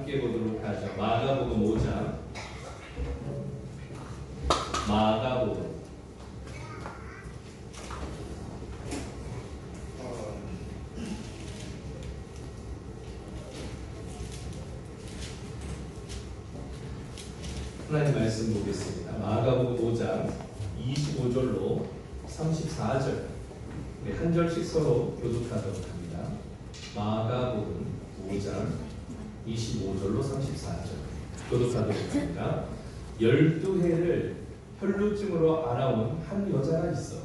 함께 보도록 하죠. 마가복음 5장. 마가복음 하나님 말씀 보겠습니다. 마가복음 5장 25절로 34절 한 절씩 서로 교독하도록 합니다. 마가복음 5장 25절로 34절 교독하도록 합니다. 12해를 혈루증으로 알아온 한 여자가 있어.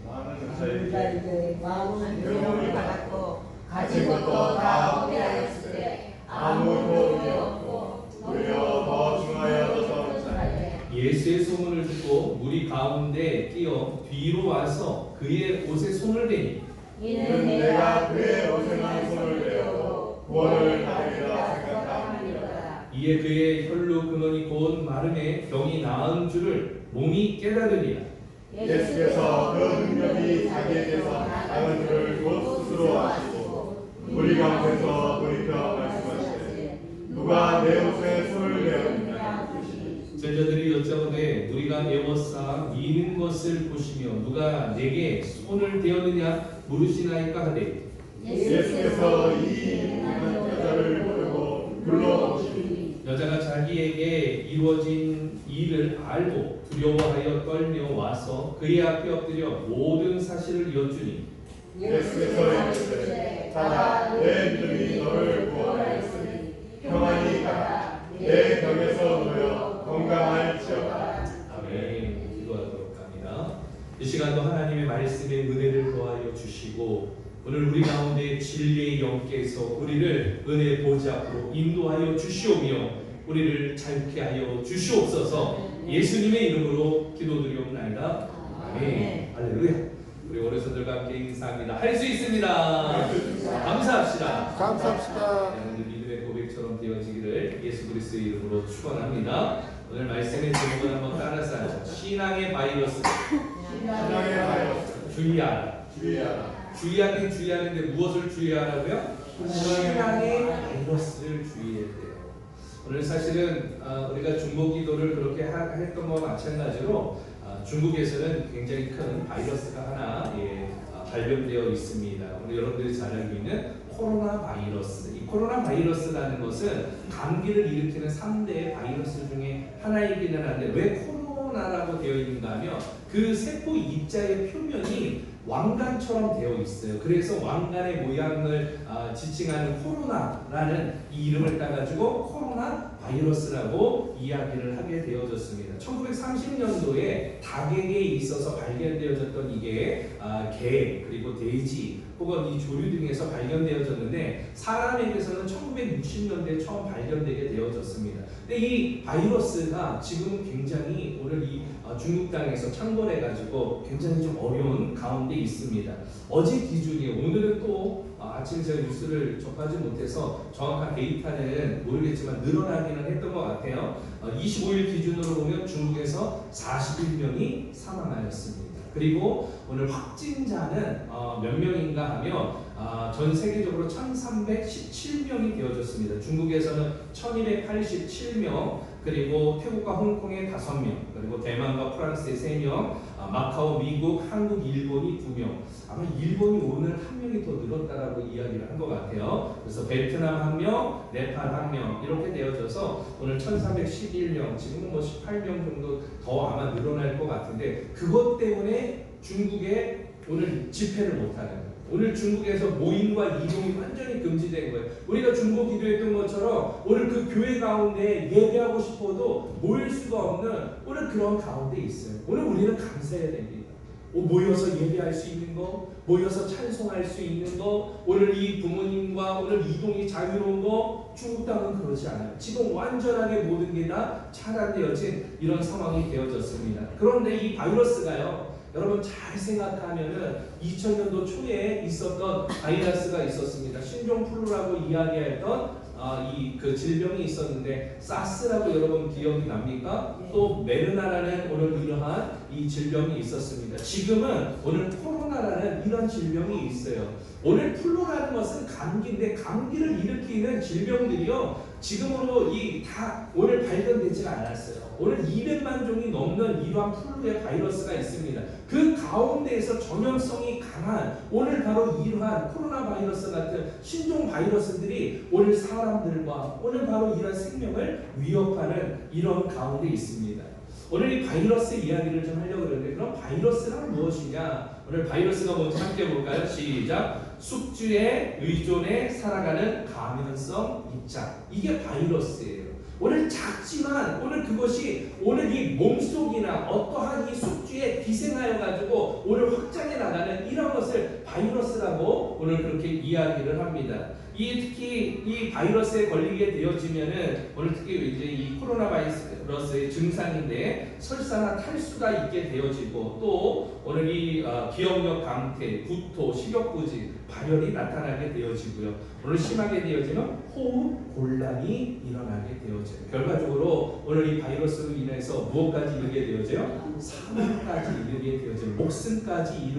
많은 자에게 병을 받았고 가진 것도 다 포기하였으되 아무 도움이 없고 오히려 더 중하여져서 예수의 소문을 듣고 무리 가운데 끼어 뒤로 와서 그의 옷에 손을 대니 이는 내가 그의 옷에만 손을 대어도 구원을 받으리라 생각함이로다. 이에 그의 혈루 근원이 곧 마름에 병이 나은 줄을 몸이 깨달으니라. 예수께서 그 능력이 자기에게서 나은 줄을 곧 스스로 아시고 무리 가운데서 돌이켜 말씀하시되 누가 내 옷에 손을 대었느냐. 제자들이 여짜오되 우리가 애워싸 미는 것을 보시며 누가 내게 손을 대었느냐 물으시나이까 하되 예수께서 이 여자를 부르고 불러오시니 여자가 자기에게 이루어진 일을 알고 두려워하여 떨며 와서 그의 앞에 엎드려 모든 사실을 여쭈니 예수께서 이르시되 자라 내 믿음이 너를 구원하였으니 평안히 가라 내 벽에서 놓여 건강할지어다. 아멘. 기도하도록 합니다. 이 시간도 하나님의 말씀에 은혜를 더하여 주시고 오늘 우리 가운데 진리의 영께서 우리를 은혜 보좌로 인도하여 주시오며 우리를 자유케 하여 주시옵소서. 예수님의 이름으로 기도드리옵나이다. 아멘. 할렐루야. 우리 어르신들과 함께 인사합니다. 할 수 있습니다. 감사합시다. 감사합시다. 여러분들 믿음의 고백처럼 되어지기를 예수 그리스도의 이름으로 축원합니다. 오늘 말씀의 제목을 한번 따라서 하죠. 신앙의 바이러스. 신앙의 바이러스. 주의하라. 주의하라. 주의하는데 무엇을 주의하라고요? 신앙의 바이러스를 주의해야 돼요. 오늘 사실은 우리가 중보 기도를 그렇게 했던 것과 마찬가지로 중국에서는 굉장히 큰 바이러스가 하나 발견되어 있습니다. 우리 여러분들이 잘 알고 있는 코로나 바이러스. 이 코로나 바이러스라는 것은 감기를 일으키는 3대 바이러스 중에 하나이기는 한데 왜 코로나라고 되어 있는가 하면 그 세포 입자의 표면이 왕관처럼 되어 있어요. 그래서 왕관의 모양을 지칭하는 코로나라는 이 이름을 따가지고 코로나 바이러스라고 이야기를 하게 되어졌습니다. 1930년도에 닭에게 있어서 발견되어졌던 이게 개 그리고 돼지 혹은 이 조류 등에서 발견되어졌는데 사람에게서는 1960년대에 처음 발견되게 되어졌습니다. 근데 이 바이러스가 지금 굉장히 오늘 이 중국 땅에서 창궐해가지고 굉장히 좀 어려운 가운데 있습니다. 어제 기준이 오늘은 또 아침에 제가 뉴스를 접하지 못해서 정확한 데이터는 모르겠지만 늘어나기는 했던 것 같아요. 25일 기준으로 보면 중국에서 41명이 사망하였습니다. 그리고 오늘 확진자는 몇 명인가 하면 전 세계적으로 1317명이 되어졌습니다. 중국에서는 1287명, 그리고 태국과 홍콩에 5명, 그리고 대만과 프랑스에 3명, 마카오, 미국, 한국, 일본이 2명. 아마 일본이 오늘 1명이 더 늘었다라고 이야기를 한 것 같아요. 그래서 베트남 1명, 네팔 1명 이렇게 되어져서 오늘 1311명, 지금은 뭐 18명 정도 더 아마 늘어날 것 같은데 그것 때문에 중국에 오늘 집회를 못하는 거예요. 오늘 중국에서 모임과 이동이 완전히 금지된 거예요. 우리가 중보 기도했던 것처럼 오늘 그 교회 가운데 예배하고 싶어도 모일 수가 없는 오늘 그런 가운데 있어요. 오늘 우리는 감사해야 됩니다. 모여서 예배할 수 있는 거, 모여서 찬송할 수 있는 거, 오늘 이 부모님과 오늘 이동이 자유로운 거, 중국 땅은 그러지 않아요. 지금 완전하게 모든 게 다 차단되어진 이런 상황이 되어졌습니다. 그런데 이 바이러스가요, 여러분 잘 생각하면은 2000년도 초에 있었던 바이러스가 있었습니다. 신종플루라고 이야기했던 그 질병이 있었는데 사스라고 여러분 기억이 납니까? 또 메르나라는 오늘 이러한 이 질병이 있었습니다. 지금은 오늘 코로나 플루라라는 이런 질병이 있어요. 오늘 플루라는 것은 감기인데 감기를 일으키는 질병들이요 지금으로 다 오늘 발견되지 않았어요. 오늘 200만 종이 넘는 이러한 플루의 바이러스가 있습니다. 그 가운데에서 전염성이 강한 오늘 바로 이러한 코로나 바이러스 같은 신종 바이러스들이 오늘 사람들과 오늘 바로 이러한 생명을 위협하는 이런 가운데 있습니다. 오늘 이 바이러스 이야기를 좀 하려고 그러는데 그럼 바이러스란 무엇이냐? 오늘 바이러스가 뭔지 함께 볼까요? 시작! 숙주에 의존해 살아가는 가면성 입장. 이게 바이러스예요. 오늘 작지만 오늘 그것이 오늘 이 몸속이나 어떠한 이 숙주에 기생하여 가지고 오늘 확장해 나가는 이런 것을 바이러스라고 오늘 그렇게 이야기를 합니다. 특히 이 바이러스에 걸리게 되어지면은 오늘 특히 이제 이 코로나 바이러스의 증상인데 설사나 탈수가 있게 되어지고 또 오늘 이 기억력 감퇴, 구토, 식욕부진, 발열이 나타나게 되어지고요. 오늘 심하게 되어지면 호흡 곤란이 일어나게 되어져요. 결과적으로 오늘 이 바이러스로 인해서 무엇까지 이르게 되어져요? 사망까지 이르게 되어져요. 목숨까지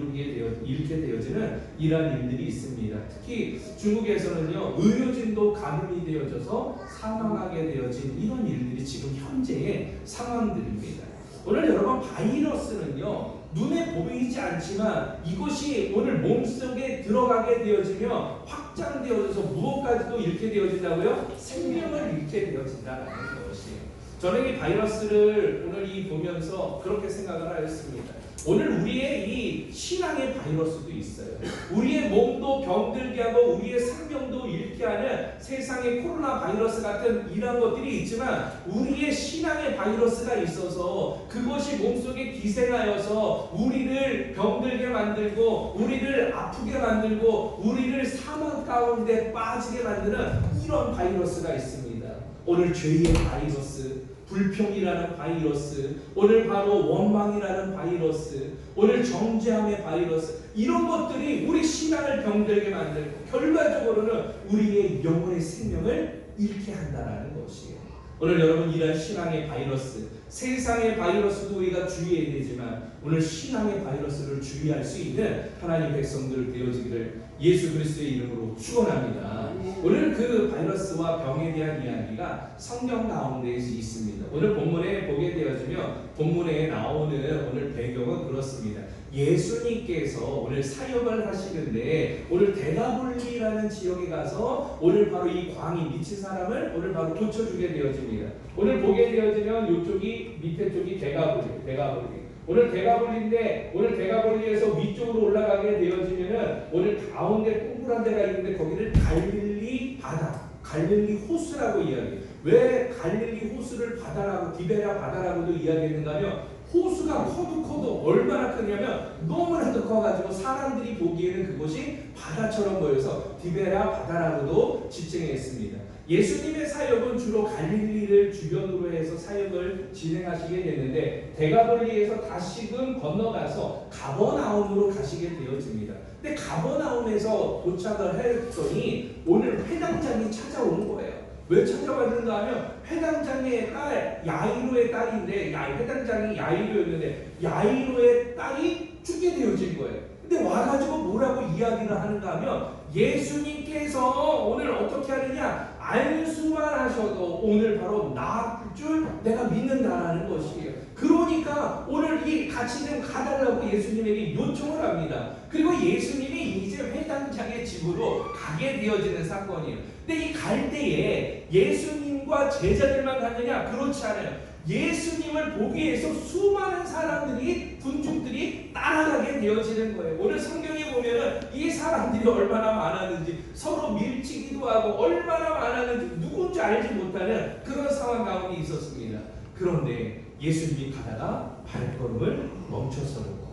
잃게 되어지는 이러한 일들이 있습니다. 특히 중국에서는요 의료진도 감염이 되어져서 사망하게 되어진 이런 일들이 지금 현재의 상황들입니다. 오늘 여러분 바이러스는요 눈에 보이지 않지만 이것이 오늘 몸속에 들어가게 되어지며 확장되어져서 무엇까지도 잃게 되어진다고요? 생명을 잃게 되어진다는 것이에요. 저는 이 바이러스를 오늘 보면서 그렇게 생각을 하였습니다. 오늘 우리의 이 신앙의 바이러스도 있어요. 우리의 몸도 병들게 하고 우리의 생명도 잃게 하는 세상의 코로나 바이러스 같은 이런 것들이 있지만 우리의 신앙의 바이러스가 있어서 그것이 몸속에 기생하여서 우리를 병들게 만들고 우리를 아프게 만들고 우리를 사망 가운데 빠지게 만드는 이런 바이러스가 있습니다. 오늘 죄의 바이러스, 불평이라는 바이러스, 오늘 바로 원망이라는 바이러스, 오늘 정죄함의 바이러스, 이런 것들이 우리 신앙을 병들게 만들고 결과적으로는 우리의 영혼의 생명을 잃게 한다는 것이에요. 오늘 여러분 이런 신앙의 바이러스, 세상의 바이러스도 우리가 주의해야 되지만 오늘 신앙의 바이러스를 주의할 수 있는 하나님 백성들 되어지기를 예수 그리스도의 이름으로 축원합니다. 오늘 그 바이러스와 병에 대한 이야기가 성경 가운데 있습니다. 오늘 본문에 보게 되어지면 본문에 나오는 오늘 배경은 그렇습니다. 예수님께서 오늘 사역을 하시는데 오늘 데가볼리라는 지역에 가서 오늘 바로 이 광이 미친 사람을 오늘 바로 고쳐주게 되어집니다. 오늘 보게 되어지면 이쪽이 밑에 쪽이 데가볼리. 오늘 데가볼리인데 오늘 데가볼리에서 위쪽으로 올라가게 되어지면은 오늘 가운데 동그란 데가 있는데 거기를 갈릴리 바다, 갈릴리 호수라고 이야기해요. 왜 갈릴리 호수를 바다라고 디베랴 바다라고도 이야기했는가 하면 호수가 커도 얼마나 크냐면 너무나도 커가지고 사람들이 보기에는 그곳이 바다처럼 보여서 디베랴 바다라고도 지칭했습니다. 예수님의 사역은 주로 갈릴리를 주변으로 해서 사역을 진행하시게 됐는데 데가볼리에서 다시금 건너가서 가버나움으로 가시게 되어집니다. 근데 가버나움에서 도착을 했더니 오늘 회당장이 찾아오는 거예요. 왜 찾아왔는가 하면 회당장의 딸 야이로의 딸인데 회당장이 야이로였는데 야이로의 딸이 죽게 되어진 거예요. 근데 와가지고 뭐라고 이야기를 하는가 하면 예수님께서 오늘 어떻게 하느냐 안수만 하셔도 오늘 바로 나을 줄 내가 믿는다라는 것이에요. 그러니까 오늘 이 같이 좀 가달라고 예수님에게 요청을 합니다. 그리고 예수님이 이제 회당장의 집으로 가게 되어지는 사건이에요. 근데 이 갈 때에 예수님과 제자들만 갔느냐? 그렇지 않아요. 예수님을 보기 위해서 수많은 사람들이 군중들이 따라가게 되어지는 거예요. 오늘 성경에 보면은 이 사람들이 얼마나 많았는지 서로 밀치기도 하고 얼마나 많았는지 누군지 알지 못하는 그런 상황 가운데 있었습니다. 그런데 예수님이 가다가 발걸음을 멈춰서는 거예요.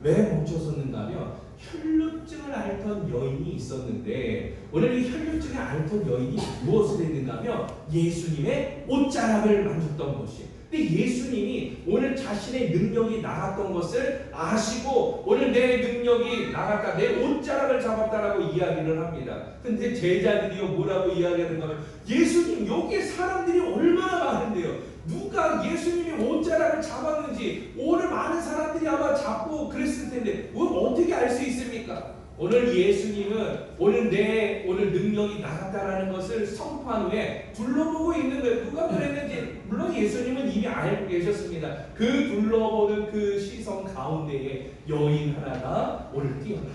왜 멈춰섰는가 하면 혈루증을 앓던 여인이 있었는데 오늘 이 혈루증을 앓던 여인이 무엇을 했는가 하면 예수님의 옷자락을 만졌던 것이에요. 근데 예수님이 오늘 자신의 능력이 나갔던 것을 아시고 오늘 내 능력이 나갔다, 내 옷자락을 잡았다라고 이야기를 합니다. 근데 제자들이요 뭐라고 이야기하는가 하면, 예수님 여기에 사람들이 얼마나 많은데요, 누가 예수님이 옷자락을 잡았는지 오늘 많은 사람들이 아마 잡고 그랬을 텐데 뭘 어떻게 알 수 있습니까? 오늘 예수님은 오늘 능력이 나갔다라는 것을 선포한 후에 둘러보고 있는 거예요. 누가 그랬는지 물론 예수님은 이미 알고 계셨습니다. 그 둘러보는 그 시선 가운데에 여인 하나가 오늘 뛰어나와요.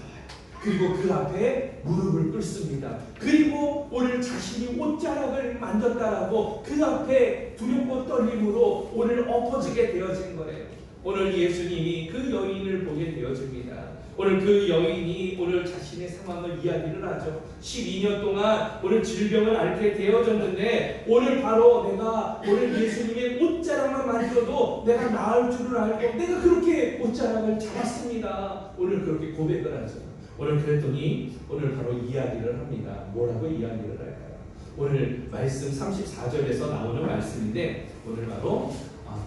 그리고 그 앞에 무릎을 꿇습니다. 그리고 오늘 자신이 옷자락을 만졌다라고 그 앞에 두렵고 떨림으로 오늘 엎어지게 되어진 거예요. 오늘 예수님이 그 여인을 보게 되어집니다. 오늘 그 여인이 오늘 자신의 상황을 이야기를 하죠. 12년 동안 오늘 질병을 앓게 되어졌는데 오늘 바로 내가 오늘 예수님의 옷자락만 만져도 내가 나을 줄을 알고 내가 그렇게 옷자락을 잡았습니다. 오늘 그렇게 고백을 하죠. 오늘 그랬더니 오늘 바로 이야기를 합니다. 뭐라고 이야기를 할까요? 오늘 말씀 34절에서 나오는 말씀인데 오늘 바로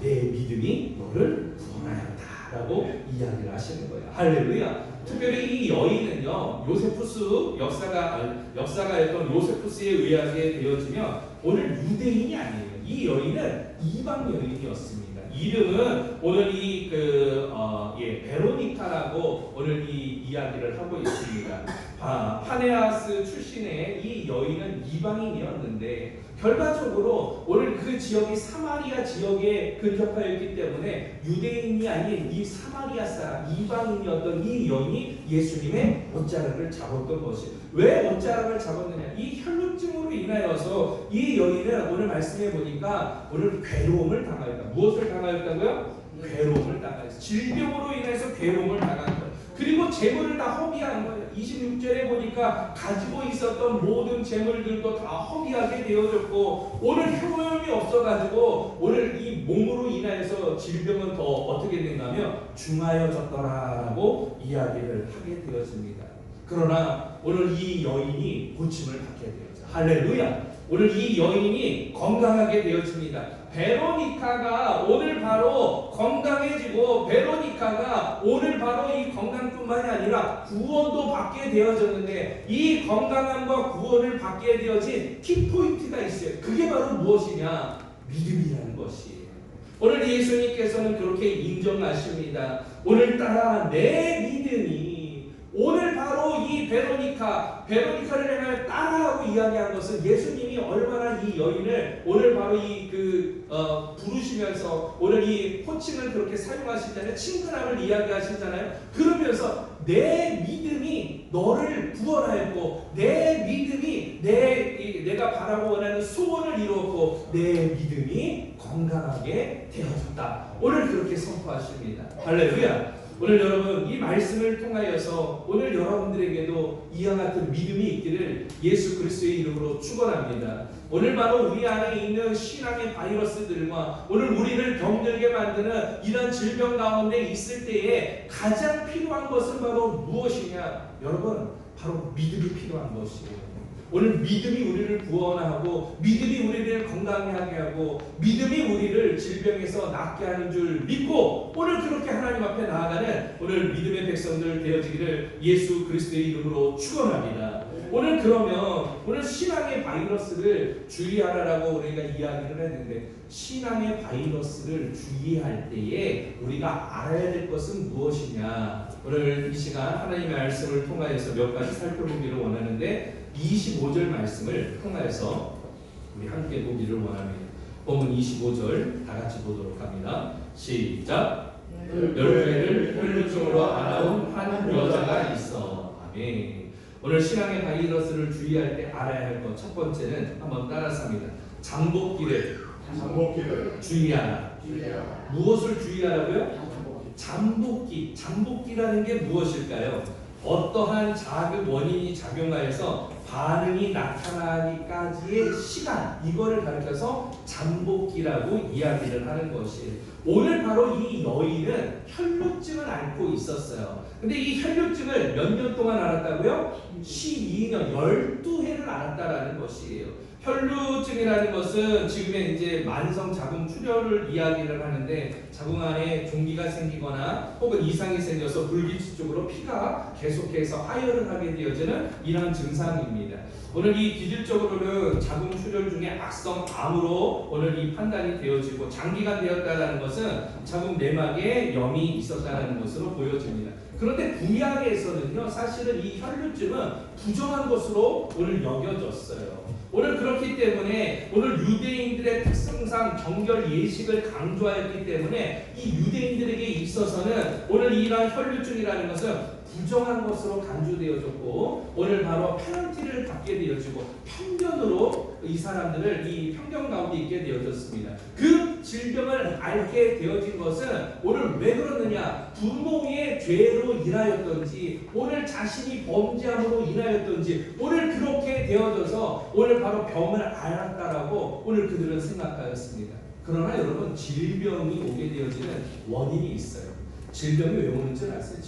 내 믿음이 너를 구원하였다 라고 이야기를 하시는 거예요. 할렐루야. 특별히 이 여인은요, 요세푸스 역사가였던 요세푸스에 의하게 되어지면 오늘 유대인이 아니에요. 이 여인은 이방 여인이었습니다. 이름은 오늘 베로니카라고 오늘 이 이야기를 하고 있습니다. 파네아스 출신의 이 여인은 이방인이었는데 결과적으로 오늘 그 지역이 사마리아 지역에 근접하였기 때문에 유대인이 아닌 이 사마리아 사람 이방인이었던 이 여인이 예수님의 옷자락을 잡았던 것이, 왜 옷자락을 잡았느냐, 이 혈루증으로 인하여서 이 여인은 오늘 말씀해 보니까 오늘 괴로움을 당하였다. 무엇을 당하였다고요? 괴로움을 당하였어요. 질병으로 인해서 괴로움을 당한 거예요. 그리고 재물을 다 허비한 거예요. 26절에 보니까 가지고 있었던 모든 재물들도 다 허비하게 되어졌고 오늘 효용이 없어가지고 오늘 이 몸으로 인하여서 질병은 더 어떻게 된다면 중하여졌더라라고 이야기를 하게 되었습니다. 그러나 오늘 이 여인이 고침을 받게 되었죠. 할렐루야. 오늘 이 여인이 건강하게 되어집니다. 베로니카가 오늘 바로 건강해지고 베로니카가 오늘 바로 이 건강뿐만이 아니라 구원도 받게 되어졌는데 이 건강함과 구원을 받게 되어진 키포인트가 있어요. 그게 바로 무엇이냐? 믿음이라는 것이에요. 오늘 예수님께서는 그렇게 인정하십니다. 오늘따라 내 믿음이 오늘 바로 이 베로니카를 향하여 따라하고 이야기한 것은 예수님이 얼마나 이 여인을 오늘 바로 부르시면서 오늘 이 호칭을 그렇게 사용하시잖아요. 친근함을 이야기하시잖아요. 그러면서 내 믿음이 너를 구원하였고 내 믿음이 내가 바라고 원하는 소원을 이루었고 내 믿음이 건강하게 되어졌다. 오늘 그렇게 선포하십니다. 할렐루야. 오늘 여러분 이 말씀을 통하여서 오늘 여러분들에게도 이와 같은 믿음이 있기를 예수 그리스도의 이름으로 축원합니다. 오늘 바로 우리 안에 있는 신앙의 바이러스들과 오늘 우리를 병들게 만드는 이런 질병 가운데 있을 때에 가장 필요한 것은 바로 무엇이냐? 여러분 바로 믿음이 필요한 것이에요. 오늘 믿음이 우리를 구원하고 믿음이 우리를 건강하게 하고 믿음이 우리를 질병에서 낫게 하는 줄 믿고 오늘 그렇게 하나님 앞에 나아가는 오늘 믿음의 백성들 되어지기를 예수 그리스도의 이름으로 축원합니다. 오늘 그러면 오늘 신앙의 바이러스를 주의하라고 우리가 이야기를 했는데 신앙의 바이러스를 주의할 때에 우리가 알아야 될 것은 무엇이냐? 오늘 이 시간 하나님의 말씀을 통하여서 몇 가지 살펴보기를 원하는데 25절 말씀을 통하여서 우리 함께 보기를 원합니다. 본문 25절 다 같이 보도록 합니다. 시작. 열매를 혈루증으로 앓아온 한 여자가 있어. 아멘. 오늘 신앙의 바이러스를 주의할 때 알아야 할 것 첫 번째는 한번 따라서 합니다. 잠복기를 주의하라. 무엇을 주의하라고요? 잠복기라는 게 무엇일까요? 어떠한 자극 원인이 작용하여서 반응이 나타나기까지의 시간, 이거를 가리켜서 잠복기라고 이야기를 하는 것이에요. 오늘 바로 이 여인은 혈루증을 앓고 있었어요. 근데 이 혈루증을 몇 년 동안 앓았다고요? 12년, 12해를 앓았다라는 것이에요. 혈루증이라는 것은 지금의 이제 만성 자궁 출혈을 이야기를 하는데, 자궁 안에 종기가 생기거나 혹은 이상이 생겨서 불규칙적으로 피가 계속해서 하혈을 하게 되어지는 이러한 증상입니다. 오늘 이 기질적으로는 자궁 출혈 중에 악성암으로 오늘 이 판단이 되어지고, 장기간 되었다는 것은 자궁 내막에 염이 있었다는 것으로 보여집니다. 그런데 구약에서는요, 사실은 이 혈루증은 부정한 것으로 오늘 여겨졌어요. 오늘 그렇기 때문에 오늘 유대인들의 특성상 정결 예식을 강조하였기 때문에 이 유대인들에게 있어서는 오늘 이러한 혈루증이라는 것은 부정한 것으로 간주되어졌고, 오늘 바로 페널티를 받게 되어지고 편견으로 이 사람들을 이 편견 가운데 있게 되어졌습니다. 그 질병을 앓게 되어진 것은 오늘 왜 그러느냐, 부모의 죄로 인하였던지 오늘 자신이 범죄함으로 인하였던지 오늘 그렇게 되어져서 오늘 바로 병을 앓았다라고 오늘 그들은 생각하였습니다. 그러나 여러분, 질병이 오게 되어지는 원인이 있어요. 질병이 왜 오는 줄 아세요?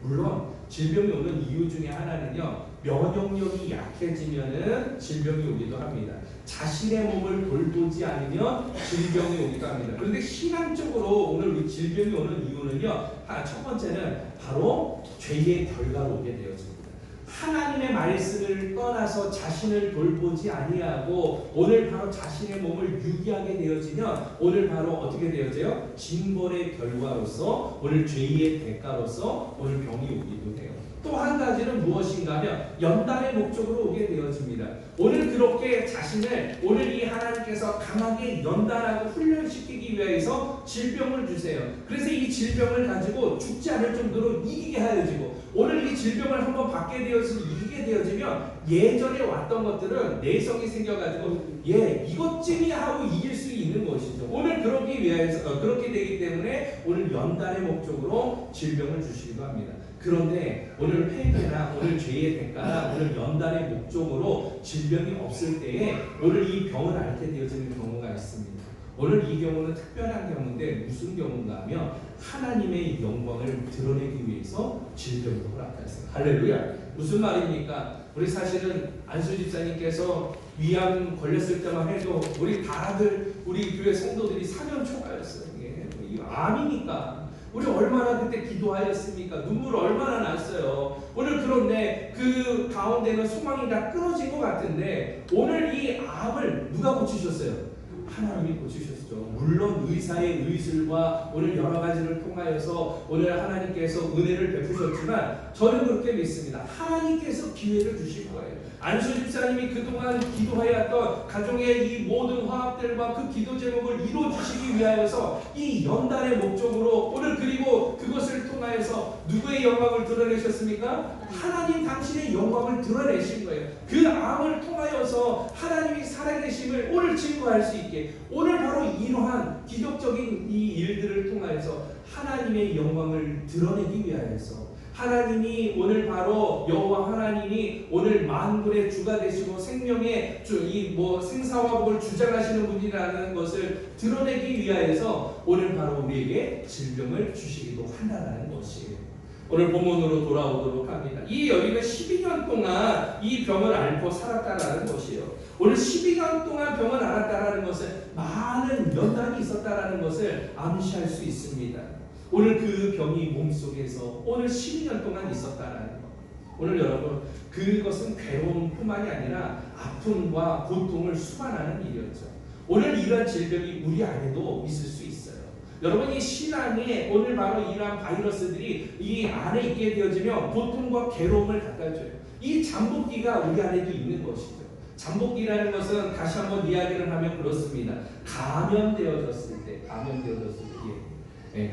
물론 질병이 오는 이유 중에 하나는요, 면역력이 약해지면은 질병이 오기도 합니다. 자신의 몸을 돌보지 않으면 질병이 오기도 합니다. 그런데 신앙적으로 오늘 질병이 오는 이유는요, 첫 번째는 바로 죄의 결과로 오게 되어집니다. 하나님의 말씀을 떠나서 자신을 돌보지 아니하고 오늘 바로 자신의 몸을 유기하게 되어지면 오늘 바로 어떻게 되어져요? 징벌의 결과로서 오늘 죄의 대가로서 오늘 병이 오기도 해요. 또 한 가지는 무엇인가 하면 연단의 목적으로 오게 되어집니다. 오늘 그렇게 자신을 오늘 이 하나님께서 강하게 연단하고 훈련시키기 위해서 질병을 주세요. 그래서 이 질병을 가지고 죽지 않을 정도로 이기게 하여지고, 오늘 이 질병을 한번 받게 되어서 이기게 되어지면 예전에 왔던 것들은 내성이 생겨가지고 이것쯤이야 하고 이길 수 있는 것이죠. 오늘 그러기 위해서 그렇게 되기 때문에 오늘 연단의 목적으로 질병을 주시기도 합니다. 그런데 오늘 회개나 오늘 죄의 대가나 오늘 연단의 목적으로 질병이 없을 때에 오늘 이 병을 앓게 되어지는 경우가 있습니다. 오늘 이 경우는 특별한 경우인데 무슨 경우인가 하면 하나님의 영광을 드러내기 위해서 질병을 허락하였어요. 할렐루야. 무슨 말입니까? 우리 사실은 안수 집사님께서 위암 걸렸을 때만 해도 우리 다들 우리 교회 성도들이 사면초가였어요. 이게 암이니까 우리 얼마나 그때 기도하였습니까? 눈물을 얼마나 났어요. 오늘 그런데 그 가운데는 소망이 다 끊어진 것 같은데 오늘 이 암을 누가 고치셨어요? 하나님이 고치셨죠. 물론 의사의 의술과 오늘 여러 가지를 통하여서 오늘 하나님께서 은혜를 베푸셨지만 저는 그렇게 믿습니다. 하나님께서 기회를 주실 거예요. 안수 집사님이 그동안 기도하였던 가정의 이 모든 화합들과 그 기도 제목을 이루어주시기 위하여서 이 연단의 목적으로 오늘 그리고 그것을 통하여서 누구의 영광을 드러내셨습니까? 하나님 당신의 영광을 드러내신 거예요. 그 암을 통하여서 하나님이 살아계심을 오늘 증거할 수 있게 오늘 바로 이러한 기적적인 이 일들을 통하여서 하나님의 영광을 드러내기 위하여서 하나님이 오늘 바로 여호와 하나님이 오늘 만군의 주가 되시고 생명의 주, 이 생사와 복을 주장하시는 분이라는 것을 드러내기 위하여서 오늘 바로 우리에게 질병을 주시기도 한다는 것이에요. 오늘 본문으로 돌아오도록 합니다. 이 여인은 12년 동안 이 병을 앓고 살았다라는 것이에요. 오늘 12년 동안 병을 앓았다라는 것은 많은 연단이 있었다라는 것을 암시할 수 있습니다. 오늘 그 병이 몸속에서 오늘 12년 동안 있었다라는 것. 오늘 여러분, 그것은 괴로움뿐만이 아니라 아픔과 고통을 수반하는 일이었죠. 오늘 이런 질병이 우리 안에도 있을 수 있어요. 여러분, 이 신앙에 오늘 바로 이러한 바이러스들이 이 안에 있게 되어지면 고통과 괴로움을 갖다 줘요. 이 잠복기가 우리 안에도 있는 것이죠. 잠복기라는 것은 다시 한번 이야기를 하면 그렇습니다. 감염되어졌을 때, 감염되어졌을 때. 이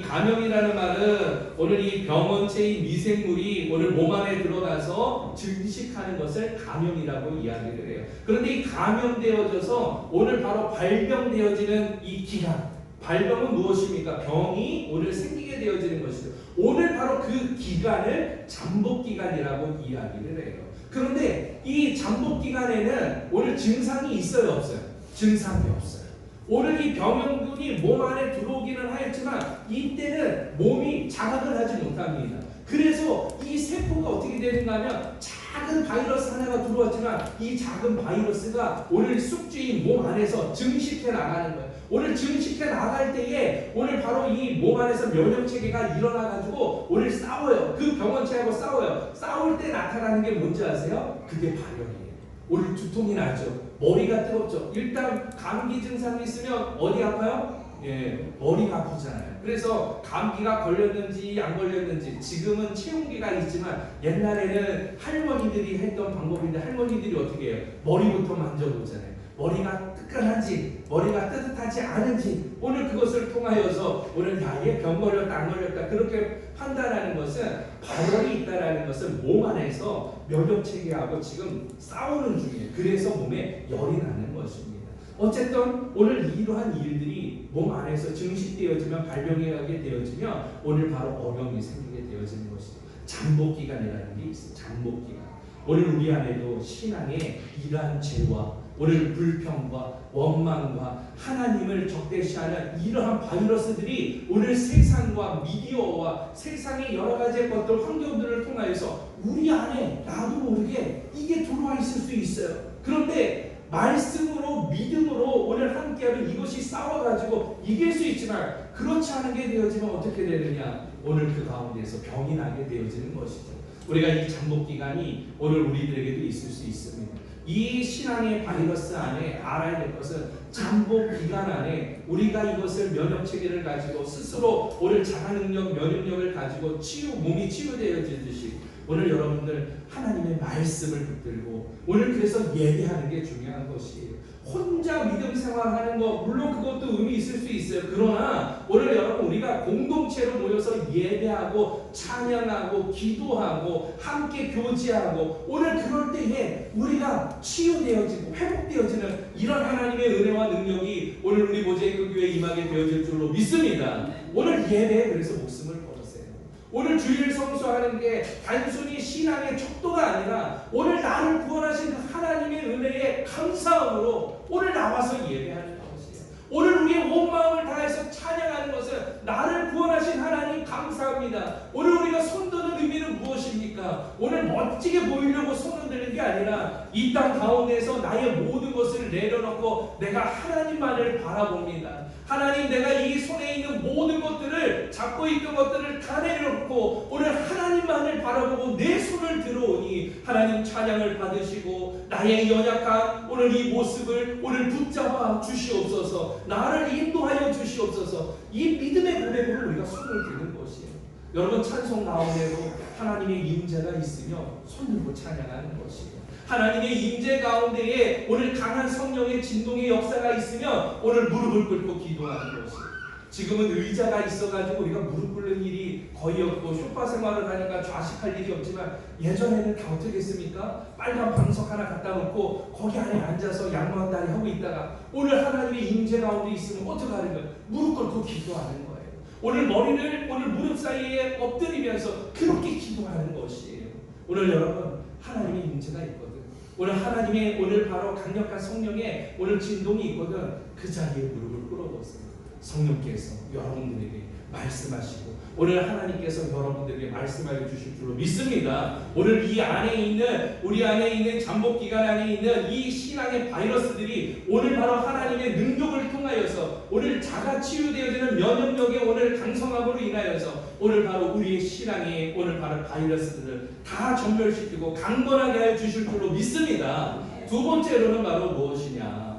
감염이라는 말은 오늘 이 병원체인 미생물이 오늘 몸 안에 들어가서 증식하는 것을 감염이라고 이야기를 해요. 그런데 이 감염되어져서 오늘 바로 발병되어지는 이 기간, 발병은 무엇입니까? 병이 오늘 생기게 되어지는 것이죠. 오늘 바로 그 기간을 잠복기간이라고 이야기를 해요. 그런데 이 잠복기간에는 오늘 증상이 있어요, 없어요? 증상이 없어요. 오늘 이 병원균이 몸 안에 들어오기는 하였지만 이때는 몸이 자각을 하지 못합니다. 그래서 이 세포가 어떻게 되는가 하면 작은 바이러스 하나가 들어왔지만 이 작은 바이러스가 오늘 숙주인 몸 안에서 증식해 나가는 거예요. 오늘 증식해 나갈 때에 오늘 바로 이 몸 안에서 면역체계가 일어나가지고 오늘 싸워요. 그 병원체하고 싸워요. 싸울 때 나타나는 게 뭔지 아세요? 그게 발열이에요. 오늘 두통이 나죠. 머리가 뜨겁죠. 일단 감기 증상이 있으면 어디 아파요? 예, 머리가 아프잖아요. 그래서 감기가 걸렸는지 안 걸렸는지 지금은 체온계가 있지만 옛날에는 할머니들이 했던 방법인데 할머니들이 어떻게 해요? 머리부터 만져보잖아요. 머리가 뜨끈한지 머리가 뜨뜻하지 않은지 오늘 그것을 통하여서 오늘 나에게 병 걸렸다 안 걸렸다 그렇게 판단하는 것은 발열이 있다라는 것은 몸 안에서 면역체계하고 지금 싸우는 중이에요. 그래서 몸에 열이 나는 것입니다. 어쨌든 오늘 이러한 일들이 몸 안에서 증식되어지면 발병이 하게 되어지면 오늘 바로 어려움이 생기게 되어지는 것이죠. 잠복기간이라는 게 있어요. 잠복기간. 오늘 우리 안에도 신앙의 이러한 죄와 오늘 불평과 원망과 하나님을 적대시하는 이러한 바이러스들이 오늘 세상과 미디어와 세상의 여러 가지 것들 환경들을 통하여서 우리 안에 나도 모르게 이게 들어와 있을 수 있어요. 그런데 말씀으로 믿음으로 오늘 함께하면 이것이 싸워가지고 이길 수 있지만 그렇지 않은 게 되어지면 어떻게 되느냐? 오늘 그 가운데서 병이 나게 되어지는 것이죠. 우리가 이 잠복기간이 오늘 우리들에게도 있을 수 있습니다. 이 신앙의 바이러스 안에 알아야 될 것은 잠복기간 안에 우리가 이것을 면역체계를 가지고 스스로 오늘 자가능력, 면역력을 가지고 몸이 치유되어지듯이 오늘 여러분들 하나님의 말씀을 붙들고 오늘 그래서 예배하는 게 중요한 것이에요. 혼자 믿음 생활하는 거 물론 그것도 의미 있을 수 있어요. 그러나 오늘 여러분 우리가 공동체로 모여서 예배하고 찬양하고 기도하고 함께 교제하고 오늘 그럴 때에 우리가 치유되어지고 회복되어지는 이런 하나님의 은혜와 능력이 오늘 우리 모자이크 교회에 임하게 되어질 줄로 믿습니다. 오늘 예배에 그래서 목숨을 걸으세요. 오늘 주일 성수하는 게 단순히 신앙의 척도가 아니라 오늘 나를 구원하신 하나님의 은혜에 감사함으로 오늘 나와서 예배하는 것이에요. 오늘 우리의 온 마음을 다해서 찬양하는 것은 나를 구원하신 하나님 감사합니다. 오늘 우리가 손드는 의미는 무엇입니까? 오늘 멋지게 보이려고 손을 드는 게 아니라 이 땅 가운데에서 나의 모든 것을 내려놓고 내가 하나님만을 바라봅니다. 하나님 내가 이 손에 있는 모든 것들을 잡고 있던 것들을 다 내려놓고 오늘 하나님만을 바라보고 내 손을 들어오니 하나님 찬양을 받으시고 나의 연약한 오늘 이 모습을 오늘 붙잡아 주시옵소서. 나를 인도하여 주시옵소서. 이 믿음의 고백으로 우리가 손을 드는 것이에요. 여러분 찬송 가운데도 하나님의 임재가 있으며 손 들고 찬양하는 것이에요. 하나님의 임재 가운데에 오늘 강한 성령의 진동의 역사가 있으면 오늘 무릎을 꿇고 기도하는 것이에요. 지금은 의자가 있어가지고 우리가 무릎 꿇는 일이 거의 없고 쇼파 생활을 하니까 좌식할 일이 없지만 예전에는 다 어떻게 했습니까? 빨간 방석 하나 갖다 놓고 거기 안에 앉아서 양반다리 하고 있다가 오늘 하나님의 임재 가운데 있으면 어떻게 하는 거예요? 무릎 꿇고 기도하는 거예요. 오늘 머리를 오늘 무릎 사이에 엎드리면서 그렇게 기도하는 것이에요. 오늘 여러분 하나님의 임재가 있거든. 오늘 하나님의 오늘 바로 강력한 성령의 오늘 진동이 있거든. 그 자리에 무릎을 꿇어보세요. 성령께서 여러분들에게 말씀하시고 오늘 하나님께서 여러분들에게 말씀하여 주실 줄로 믿습니다. 오늘 이 안에 있는 우리 안에 있는 잠복기간 안에 있는 이 신앙의 바이러스들이 오늘 바로 하나님의 능력을 통하여서 오늘 자가 치유되어지는 면역력의 오늘 강성함으로 인하여서 오늘 바로 우리의 신앙의 오늘 바로 바이러스들을 다 전멸시키고 강건하게 하여 주실 줄로 믿습니다. 두 번째로는 바로 무엇이냐?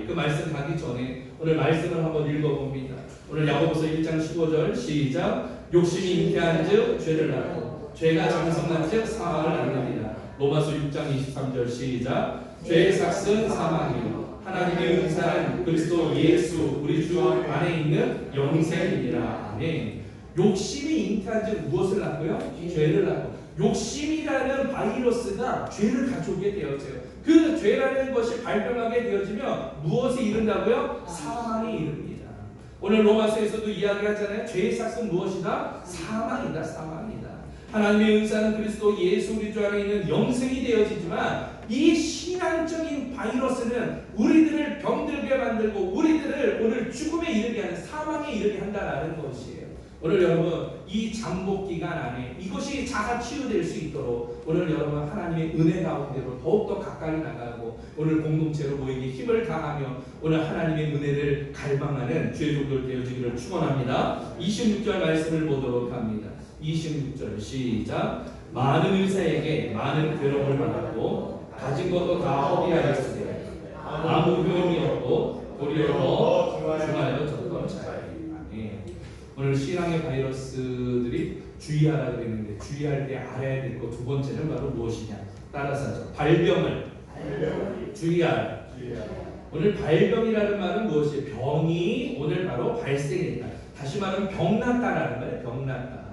그 말씀 가기 전에 오늘 말씀을 한번 읽어봅니다. 오늘 야고보서 1장 15절 시작. 욕심이 잉태한즉 죄를 낳고 죄가 장성한즉 사망을 낳느니라. 로마서 6장 23절 시작. 죄의 삭은 사망이요 하나님의 은사는 그리스도 예수 우리 주 안에 있는 영생이니라. 아멘. 욕심이 잉태한즉 무엇을 낳고요? 죄를 낳고. 욕심이라는 바이러스가 죄를 가져오게 되어져요. 그 죄라는 것이 발병하게 되어지면 무엇이 이른다고요? 사망이 이릅니다. 오늘 로마서에서도 이야기하잖아요. 죄의 삭은 무엇이다? 사망이다. 사망이다. 하나님의 은사는 그리스도 예수 우리 주 안에 있는 영생이 되어지지만 이 신앙적인 바이러스는 우리들을 병들게 만들고 우리들을 오늘 죽음에 이르게 하는, 사망에 이르게 한다라는 것이에요. 오늘 여러분 이 잠복 기간 안에 이것이 자가 치유될 수 있도록 오늘 여러분 하나님의 은혜 가운데로 더욱더 가까이 나가고 오늘 공동체로 모이기 힘을 다하며 오늘 하나님의 은혜를 갈망하는 주의 종들 되어지기를 축원합니다. 26절 말씀을 보도록 합니다. 26절 시작. 많은 의사에게 많은 괴로움을 받았고 가진 것도 다 허비하였으되 아무 효용이 없고 도리어 더 중하여 졌던 자예요. 오늘 신앙의 바이러스들이 주의하라 그랬는데 주의할 때 알아야 될 것 두 번째는 바로 무엇이냐? 따라서 하죠. 발병을 주의하라. 오늘 발병이라는 말은 무엇이에요? 병이 오늘 바로 발생했다. 다시 말하면 병났다라는 거예요. 병났다.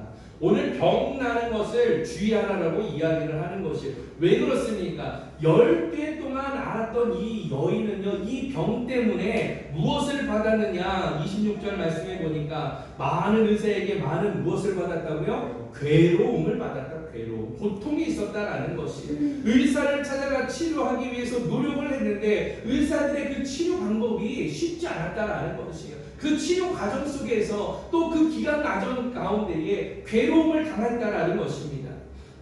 오늘 병나는 것을 주의하라라고 이야기를 하는 것이에요. 왜 그렇습니까? 10배 동안 알았던 이 여인은요, 이 병 때문에 무엇을 받았느냐? 26절 말씀해 보니까 많은 의사에게 많은 무엇을 받았다고요? 괴로움을 받았다. 괴로움, 고통이 있었다라는 것이에요. 의사를 찾아가 치료하기 위해서 노력을 했는데 의사들의 그 치료 방법이 쉽지 않았다라는 것이에요. 그 치료 과정 속에서 또 그 기간 과정 가운데에 괴로움을 당했다라는 것입니다.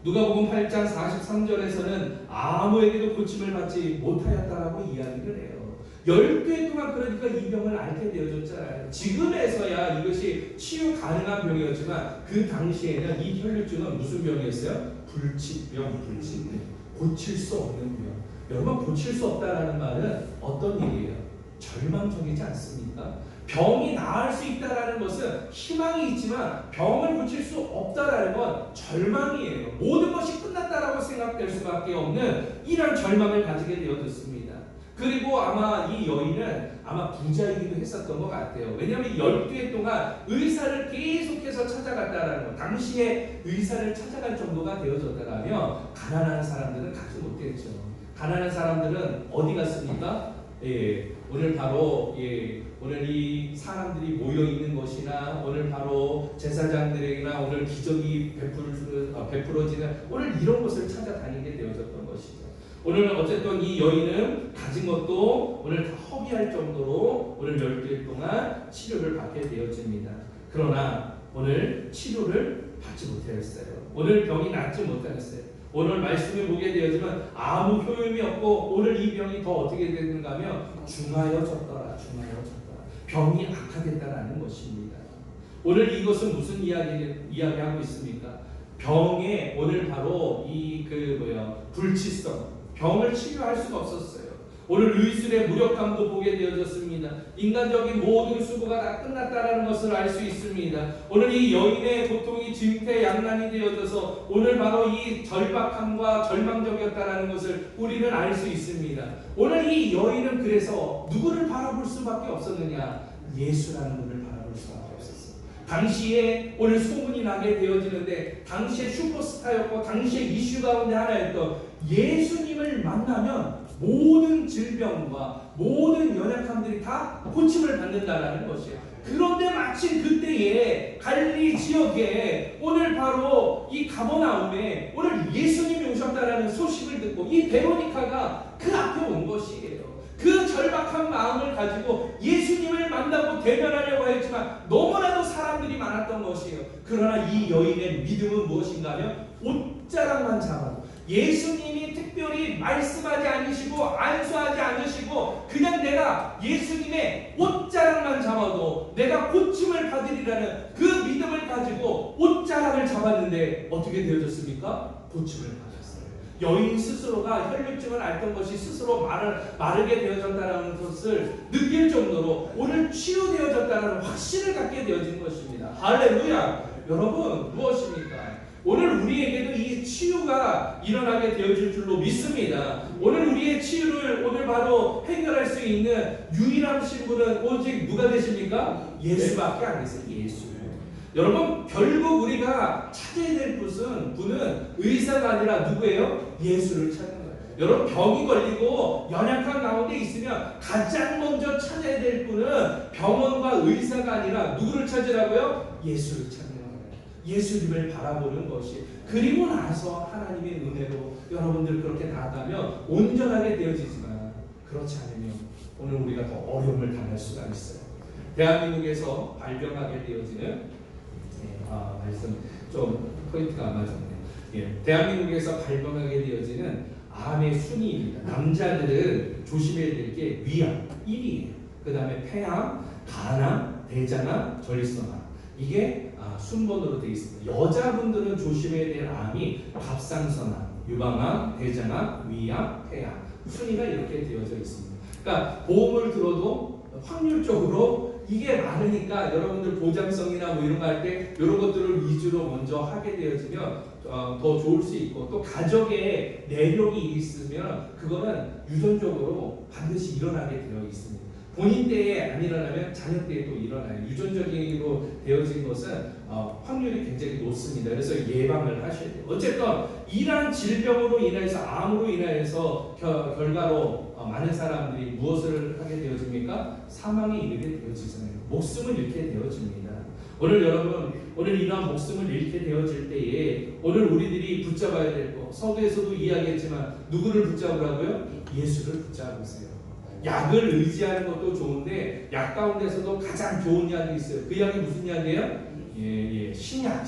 누가복음 8장 43절에서는 아무에게도 고침을 받지 못하였다라고 이야기를 해요. 10개 동안 그러니까 이 병을 앓게 되어졌잖아요. 지금에서야 이것이 치유 가능한 병이었지만 그 당시에는 이 혈류증은 무슨 병이었어요? 불치병, 불치병. 고칠 수 없는 병. 여러분, 고칠 수 없다라는 말은 어떤 일이에요? 절망적이지 않습니까? 병이 나을 수 있다라는 것은 희망이 있지만 병을 고칠 수 없다라는 건 절망이에요. 모든 것이 끝났다라고 생각될 수밖에 없는 이런 절망을 가지게 되어졌습니다. 그리고 아마 이 여인은 아마 부자이기도 했었던 것 같아요. 왜냐하면 12해 동안 의사를 계속해서 찾아갔다라는 것. 당시에 의사를 찾아갈 정도가 되어졌다라면 가난한 사람들은 가지 못했죠. 가난한 사람들은 어디 갔습니까? 오늘 바로 오늘 이 사람들이 모여 있는 것이나 오늘 바로 제사장들에게나 오늘 기적이 베풀어지는 오늘 이런 것을 찾아다니게 되어졌던 것이죠. 오늘 어쨌든 이 여인은 가진 것도 오늘 다 허비할 정도로 오늘 12일 동안 치료를 받게 되어집니다. 그러나 오늘 치료를 받지 못했어요. 오늘 병이 낫지 못했어요. 오늘 말씀을 보게 되어지면 아무 효용이 없고 오늘 이 병이 더 어떻게 되는가 하면 중하여졌더라. 병이 악화됐다라는 것입니다. 오늘 이것은 무슨 이야기하고 있습니까? 병에 오늘 바로 불치성, 병을 치료할 수가 없었어요. 오늘 의술의 무력감도 보게 되어졌습니다. 인간적인 모든 수고가 다 끝났다는 것을 알 수 있습니다. 오늘 이 여인의 고통이 증태양난이 되어져서 오늘 바로 이 절박함과 절망적이었다는 것을 우리는 알 수 있습니다. 오늘 이 여인은 그래서 누구를 바라볼 수밖에 없었느냐? 예수라는 분을 바라볼 수밖에 없었어요. 당시에 오늘 소문이 나게 되어지는데 당시에 슈퍼스타였고 당시에 이슈 가운데 하나였던 예수님을 만나면 모든 질병과 모든 연약함들이 다 고침을 받는다라는 것이에요. 그런데 마침 그때에 갈릴리 지역에 오늘 바로 이 가버나움에 오늘 예수님이 오셨다라는 소식을 듣고 이 베로니카가 그 앞에 온 것이에요. 그 절박한 마음을 가지고 예수님을 만나고 대면하려고 했지만 너무나도 사람들이 많았던 것이에요. 그러나 이 여인의 믿음은 무엇인가 하면 옷자락만 잡아도 예수님이 특별히 말씀하지 않으시고 안수하지 않으시고 그냥 내가 예수님의 옷자락만 잡아도 내가 고침을 받으리라는 그 믿음을 가지고 옷자락을 잡았는데 어떻게 되어졌습니까? 고침을 받았어요. 여인 스스로가 혈류증을 앓던 것이 스스로 마르게 되어졌다는 것을 느낄 정도로 오늘 치유되어졌다는 확신을 갖게 되어진 것입니다. 할렐루야! 여러분 무엇입니까? 오늘 우리에게도 이 치유가 일어나게 되어질 줄로 믿습니다. 오늘 우리의 치유를 오늘 바로 해결할 수 있는 유일하신 분은 오직 누가 되십니까? 예수밖에 안 계세요. 예수. 여러분 결국 우리가 찾아야 될 분은 의사가 아니라 누구예요? 예수를 찾는 거예요. 여러분 병이 걸리고 연약한 가운데 있으면 가장 먼저 찾아야 될 분은 병원과 의사가 아니라 누구를 찾으라고요? 예수를 찾는 거예요. 예수님을 바라보는 것이. 그리고 나서 하나님의 은혜로 여러분들 그렇게 나아가면 온전하게 되어지지만 그렇지 않으면 오늘 우리가 더 어려움을 당할 수가 있어요. 대한민국에서 발병하게 되어지는 말씀 좀 포인트가 안 맞았네요. 대한민국에서 발병하게 되어지는 암의 순위입니다. 남자들은 조심해야 될 게 위암 1위예요. 그 다음에 폐암, 간암, 대장암, 전립선암. 이게 순번으로 되어 있습니다. 여자분들은 조심해야 될 암이 갑상선암, 유방암, 대장암, 위암, 폐암. 순위가 이렇게 되어져 있습니다. 그러니까 보험을 들어도 확률적으로 이게 많으니까 여러분들 보장성이나 뭐 이런 거 할 때 이런 것들을 위주로 먼저 하게 되어지면 더 좋을 수 있고, 또 가족에 내력이 있으면 그거는 유전적으로 반드시 일어나게 되어 있습니다. 본인 때에 안 일어나면 자녀 때에 또 일어나요. 유전적으로 되어진 것은 확률이 굉장히 높습니다. 그래서 예방을 하셔야 돼요. 어쨌든 이러한 질병으로 인해서, 암으로 인해서 결과로 많은 사람들이 무엇을 하게 되어집니까? 사망에 이르게 되어지잖아요. 목숨을 잃게 되어집니다. 오늘 여러분, 오늘 이러한 목숨을 잃게 되어질 때에 오늘 우리들이 붙잡아야 될 것, 서두에서도 이야기했지만 누구를 붙잡으라고요? 예수를 붙잡으세요. 약을 의지하는 것도 좋은데 약 가운데서도 가장 좋은 약이 있어요. 그 약이 무슨 약이에요? 신약.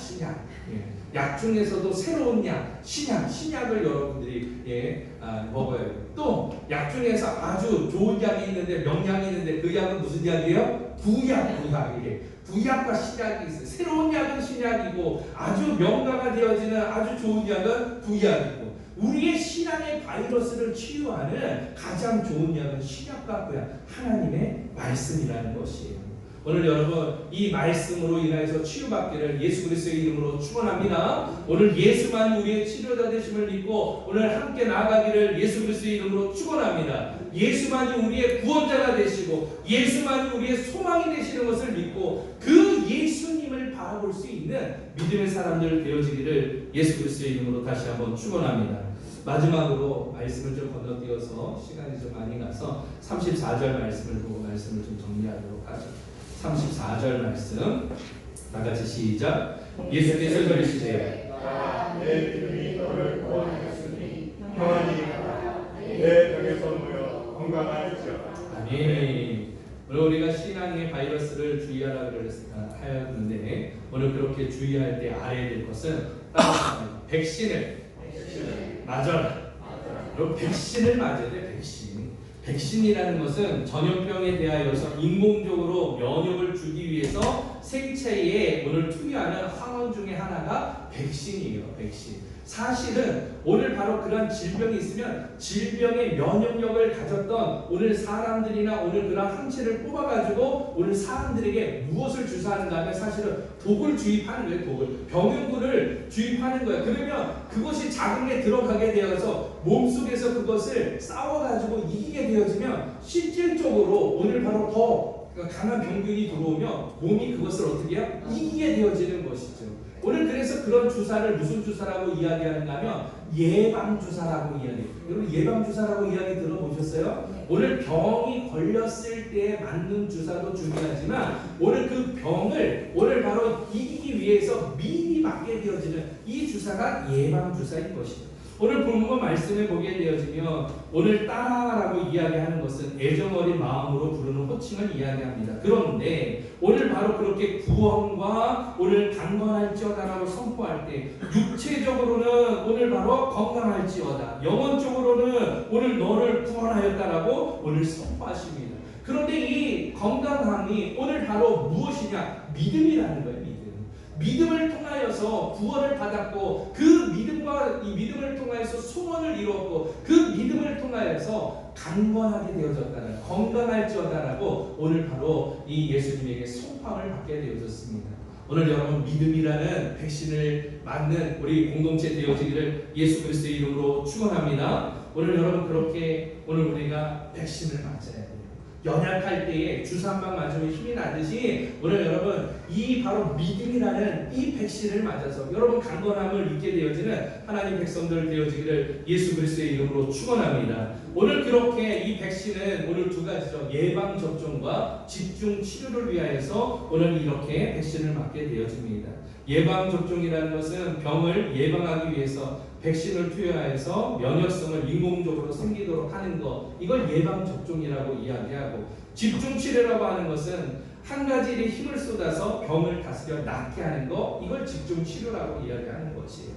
약 중에서도 새로운 약, 신약을 여러분들이 먹어야 돼요. 또 약 중에서 아주 좋은 약이 있는데, 명약이 있는데 그 약은 무슨 약이에요? 구약이에요. 구약과 신약이 있어요. 새로운 약은 신약이고 아주 명가가 되어지는 아주 좋은 약은 구약이고, 우리의 신앙의 바이러스를 치유하는 가장 좋은 약은 신약과 구약, 하나님의 말씀이라는 것이에요. 오늘 여러분 이 말씀으로 인하여서 치유받기를 예수 그리스도의 이름으로 축원합니다. 오늘 예수만이 우리의 치료자 되심을 믿고 오늘 함께 나아가기를 예수 그리스도의 이름으로 축원합니다. 예수만이 우리의 구원자가 되시고 예수만이 우리의 소망이 되시는 것을 믿고 그 예수님을 바라볼 수 있는 믿음의 사람들 되어지기를 예수 그리스도의 이름으로 다시 한번 축원합니다. 마지막으로 말씀을 좀 건너뛰어서 시간이 좀 많이 가서 34절 말씀을 보고 말씀을 좀 정리하도록 하죠. 34절 말씀 다같이 시작. 예수께서 이르시되 내 믿음이 너를 구원하였으니 평안히 가라. 내 벽에서 모여 건강할지어다. 아멘. 오늘 우리가 신앙의 바이러스를 주의하라 하였는데 오늘 그렇게 주의할 때 알아야 될 것은 백신을 맞아라. 그리고 백신을 맞아야 돼. 백신이라는 것은 전염병에 대하여서 인공적으로 면역을 주기 위해서 생체에 오늘 투여하는 항원 중에 하나가 백신이에요. 백신. 사실은 오늘 바로 그런 질병이 있으면 질병의 면역력을 가졌던 오늘 사람들이나 오늘 그런 항체를 뽑아가지고 오늘 사람들에게 무엇을 주사하는가 하면 사실은 독을 주입하는 거예요. 독을. 병용구를 주입하는 거예요. 그러면 그것이 자궁에 들어가게 되어서 몸속에서 그것을 싸워가지고 이기게 되어지면 실질적으로 오늘 바로 더 강한 병균이 들어오면 몸이 그것을 어떻게 해요? 이기게 되어지는 것이죠. 오늘 그래서 그런 주사를 무슨 주사라고 이야기하는가 하면 예방주사라고 이야기해요. 여러분 예방주사라고 이야기 들어보셨어요? 오늘 병이 걸렸을 때 맞는 주사도 중요하지만 오늘 그 병을 오늘 바로 이기기 위해서 미리 맞게 되어지는 이 주사가 예방주사인 것이죠. 오늘 본문 말씀을 보게 되어지면 오늘 따라라고 이야기하는 것은 애정어린 마음으로 부르는 호칭을 이야기합니다. 그런데 오늘 바로 그렇게 구원과 오늘 강건할지어다라고 선포할 때 육체적으로는 오늘 바로 건강할지어다, 영혼적으로는 오늘 너를 구원하였다라고 오늘 선포하십니다. 그런데 이 건강함이 오늘 바로 무엇이냐? 믿음이라는 거예요. 믿음을 통하여서 구원을 받았고 그 믿음과 이 믿음을 통하여서 소원을 이루었고 그 믿음을 통하여서 강건하게 되어졌다는, 건강할지어다라고 오늘 바로 이 예수님에게 소망을 받게 되어졌습니다. 오늘 여러분 믿음이라는 백신을 맞는 우리 공동체 되어지기를 예수 그리스도의 이름으로 축원합니다. 오늘 여러분 그렇게 오늘 우리가 백신을 맞아야 돼요. 연약할 때에 주사 한 방 맞으면 힘이 나듯이 오늘 여러분 이 바로 믿음이라는 이 백신을 맞아서 여러분 강건함을 잊게 되어지는 하나님 백성들 되어지기를 예수 그리스도의 이름으로 축원합니다. 오늘 그렇게 이 백신은 오늘 두 가지죠. 예방 접종과 집중 치료를 위하여서 오늘 이렇게 백신을 맞게 되어집니다. 예방 접종이라는 것은 병을 예방하기 위해서 백신을 투여해서 면역성을 인공적으로 생기도록 하는 것, 이걸 예방 접종이라고 이야기하고, 집중 치료라고 하는 것은 한 가지 일에 힘을 쏟아서 병을 다스려 낫게 하는 것, 이걸 집중 치료라고 이야기하는 것이에요.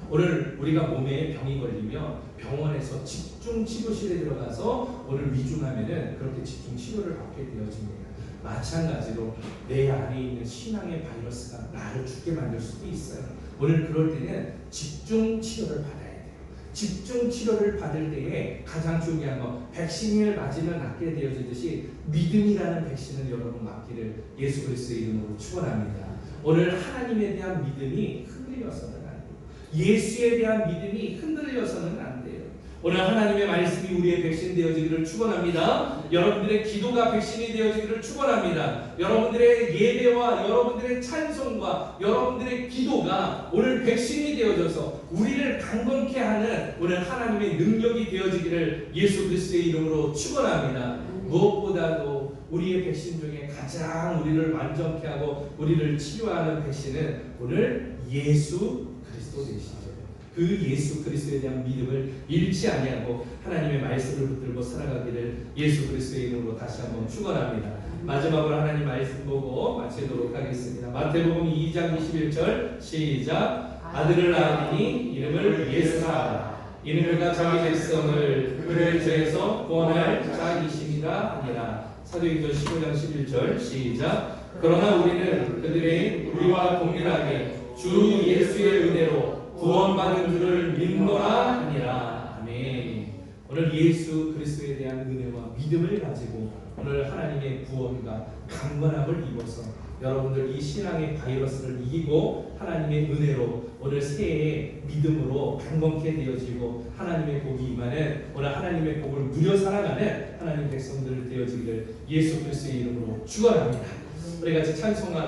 오늘 우리가 몸에 병이 걸리면 병원에서 집중 치료실에 들어가서 오늘 위중하면은 그렇게 집중 치료를 받게 되어집니다. 마찬가지로 내 안에 있는 신앙의 바이러스가 나를 죽게 만들 수도 있어요. 오늘 그럴 때는 집중 치료를 받아야 돼요. 집중 치료를 받을 때에 가장 중요한 건 백신을 맞으면 낫게 되어지듯이 믿음이라는 백신을 여러분 맞기를 예수 그리스도의 이름으로 축원합니다. 오늘 하나님에 대한 믿음이 흔들려서는 안 돼요. 예수에 대한 믿음이 흔들려서는 안 돼요. 오늘 하나님의 말씀이 우리의 백신 되어지기를 축원합니다. 여러분들의 기도가 백신이 되어지기를 축원합니다. 여러분들의 예배와 여러분들의 찬송과 여러분들의 기도가 오늘 백신이 되어져서 우리를 강건케 하는 오늘 하나님의 능력이 되어지기를 예수 그리스도의 이름으로 축원합니다. 무엇보다도 우리의 백신 중에 가장 우리를 완전케 하고 우리를 치료하는 백신은 오늘 예수 그리스도 되시죠. 그 예수 그리스도에 대한 믿음을 잃지 아니하고 하나님의 말씀을 붙들고 살아가기를 예수 그리스도의 이름으로 다시 한번 축원합니다. 마지막으로 하나님 말씀 보고 마치도록 하겠습니다. 마태복음 2장 21절 시작. 아들을 낳으니 이름을 예수라 하라. 이는 그가 자기 백성을 그들의 죄에서 구원할 자이심이라 하니라. 사도행전 15장 11절 시작. 그러나 우리는 그들의 우리와 동일하게 주 예수의 은혜로 구원받은 줄을 믿노라 하니라. 아멘. 오늘 예수 그리스도에 대한 은혜와 믿음을 가지고 오늘 하나님의 구원과 강건함을 입어서 여러분들 이 신앙의 바이러스를 이기고 하나님의 은혜로 오늘 새해에 믿음으로 강건케 되어지고 하나님의 복이 임하는 오늘 하나님의 복을 누려 살아가는 하나님 백성들 되어지기를 예수 그리스도의 이름으로 축원합니다. 우리 같이 찬송하